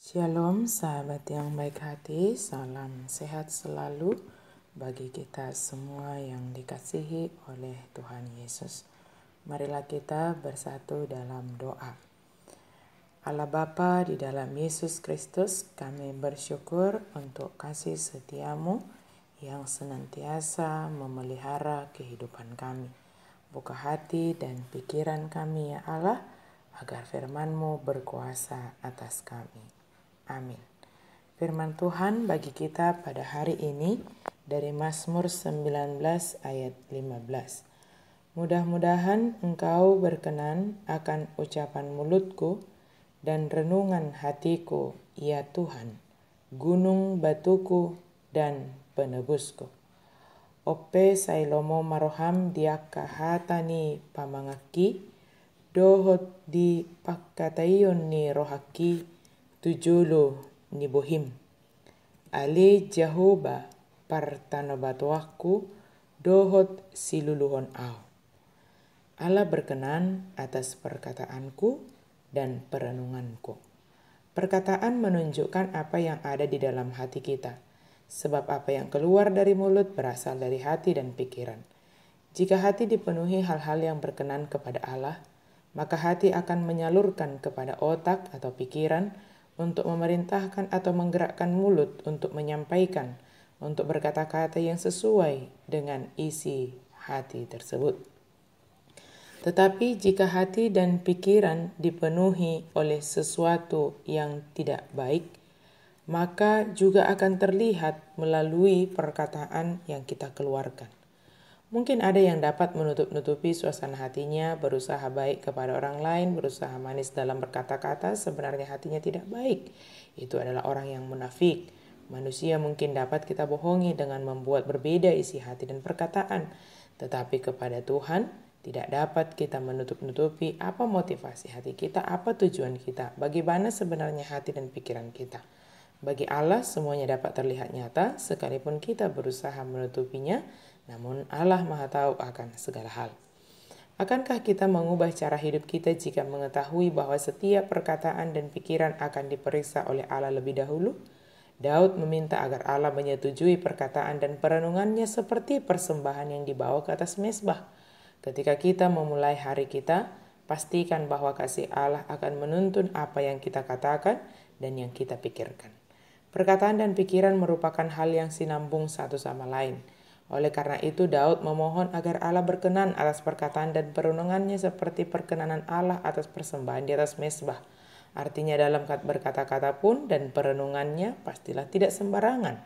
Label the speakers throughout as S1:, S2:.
S1: Shalom sahabat yang baik hati, salam sehat selalu bagi kita semua yang dikasihi oleh Tuhan Yesus. Marilah kita bersatu dalam doa. Allah Bapa, di dalam Yesus Kristus, kami bersyukur untuk kasih setiamu yang senantiasa memelihara kehidupan kami. Buka hati dan pikiran kami ya Allah, agar firman-Mu berkuasa atas kami. Amin. Firman Tuhan bagi kita pada hari ini dari Mazmur 19 ayat 15. Mudah-mudahan engkau berkenan akan ucapan mulutku dan renungan hatiku, ya Tuhan, gunung batuku dan penebusku. Ope sailomo maroham diaka hatani pamangaki, dohot di pakkatayon ni rohaki, tujulu ni bohim. Ale Jehovah partanobatuaku, dohot siluluhon au. Allah berkenan atas perkataanku dan perenunganku. Perkataan menunjukkan apa yang ada di dalam hati kita, sebab apa yang keluar dari mulut berasal dari hati dan pikiran. Jika hati dipenuhi hal-hal yang berkenan kepada Allah, maka hati akan menyalurkan kepada otak atau pikiran untuk memerintahkan atau menggerakkan mulut untuk menyampaikan, untuk berkata-kata yang sesuai dengan isi hati tersebut. Tetapi jika hati dan pikiran dipenuhi oleh sesuatu yang tidak baik, maka juga akan terlihat melalui perkataan yang kita keluarkan. Mungkin ada yang dapat menutup-nutupi suasana hatinya, berusaha baik kepada orang lain, berusaha manis dalam berkata-kata, sebenarnya hatinya tidak baik. Itu adalah orang yang munafik. Manusia mungkin dapat kita bohongi dengan membuat berbeda isi hati dan perkataan. Tetapi kepada Tuhan, tidak dapat kita menutup-nutupi apa motivasi hati kita, apa tujuan kita, bagaimana sebenarnya hati dan pikiran kita. Bagi Allah semuanya dapat terlihat nyata, sekalipun kita berusaha menutupinya, namun Allah Maha Tahu akan segala hal. Akankah kita mengubah cara hidup kita jika mengetahui bahwa setiap perkataan dan pikiran akan diperiksa oleh Allah lebih dahulu? Daud meminta agar Allah menyetujui perkataan dan perenungannya seperti persembahan yang dibawa ke atas mezbah. Ketika kita memulai hari kita, pastikan bahwa kasih Allah akan menuntun apa yang kita katakan dan yang kita pikirkan. Perkataan dan pikiran merupakan hal yang sinambung satu sama lain. Oleh karena itu Daud memohon agar Allah berkenan atas perkataan dan perenungannya seperti perkenanan Allah atas persembahan di atas mezbah. Artinya dalam berkata-kata pun dan perenungannya pastilah tidak sembarangan,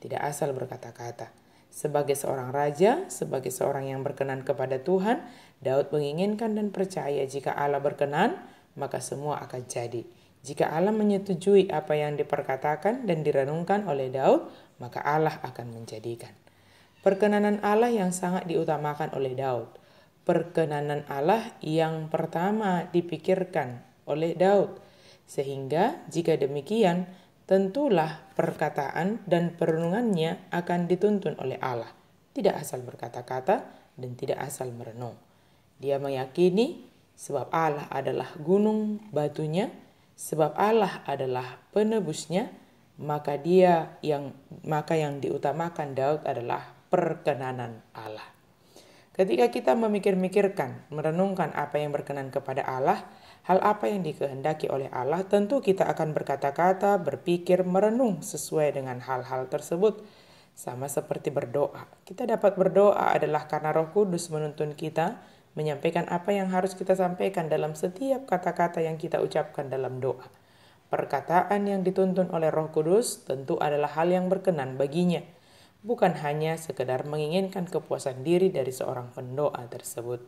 S1: tidak asal berkata-kata. Sebagai seorang raja, sebagai seorang yang berkenan kepada Tuhan, Daud menginginkan dan percaya jika Allah berkenan, maka semua akan jadi. Jika Allah menyetujui apa yang diperkatakan dan direnungkan oleh Daud, maka Allah akan menjadikan. Perkenanan Allah yang sangat diutamakan oleh Daud. Perkenanan Allah yang pertama dipikirkan oleh Daud. Sehingga jika demikian, tentulah perkataan dan perenungannya akan dituntun oleh Allah. Tidak asal berkata-kata dan tidak asal merenung. Dia meyakini sebab Allah adalah gunung batunya, sebab Allah adalah penebusnya, maka yang diutamakan Daud adalah perkenanan Allah. Ketika kita memikir-mikirkan, merenungkan apa yang berkenan kepada Allah, hal apa yang dikehendaki oleh Allah, tentu kita akan berkata-kata, berpikir, merenung sesuai dengan hal-hal tersebut. Sama seperti berdoa. Kita dapat berdoa adalah karena Roh Kudus menuntun kita menyampaikan apa yang harus kita sampaikan dalam setiap kata-kata yang kita ucapkan dalam doa. Perkataan yang dituntun oleh Roh Kudus tentu adalah hal yang berkenan baginya. Bukan hanya sekedar menginginkan kepuasan diri dari seorang pendoa tersebut.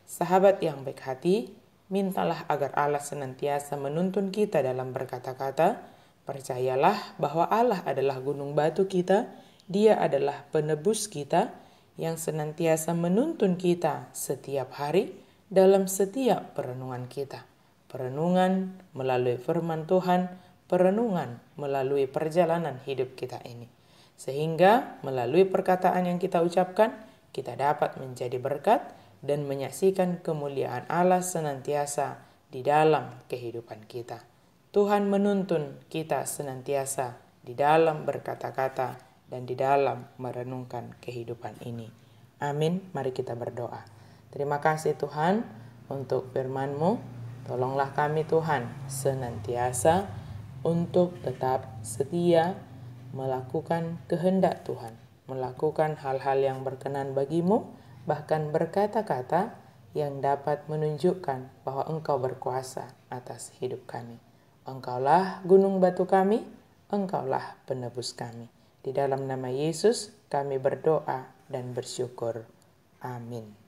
S1: Sahabat yang baik hati, mintalah agar Allah senantiasa menuntun kita dalam berkata-kata. Percayalah bahwa Allah adalah gunung batu kita, Dia adalah penebus kita yang senantiasa menuntun kita setiap hari dalam setiap perenungan kita. Perenungan melalui firman Tuhan, perenungan melalui perjalanan hidup kita ini. Sehingga melalui perkataan yang kita ucapkan, kita dapat menjadi berkat dan menyaksikan kemuliaan Allah senantiasa di dalam kehidupan kita. Tuhan menuntun kita senantiasa di dalam berkata-kata dan di dalam merenungkan kehidupan ini. Amin. Mari kita berdoa. Terima kasih Tuhan untuk firman-Mu. Tolonglah kami Tuhan senantiasa untuk tetap setia melakukan kehendak Tuhan, melakukan hal-hal yang berkenan bagi-Mu, bahkan berkata-kata yang dapat menunjukkan bahwa Engkau berkuasa atas hidup kami. Engkaulah gunung batu kami, Engkaulah penebus kami. Di dalam nama Yesus kami berdoa dan bersyukur. Amin.